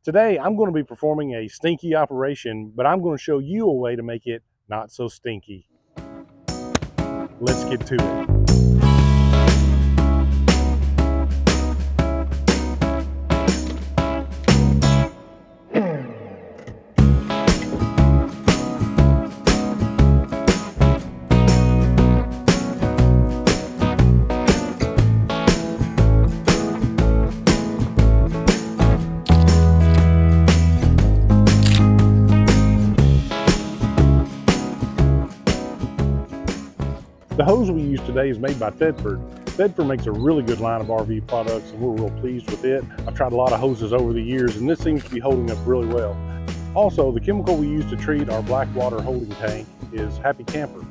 Today, I'm going to be performing a stinky operation, but I'm going to show you a way to make it not so stinky. Let's get to it. The hose we use today is made by Thetford. Thetford makes a really good line of RV products and we're real pleased with it. I've tried a lot of hoses over the years and this seems to be holding up really well. Also, the chemical we use to treat our black water holding tank is Happy Camper.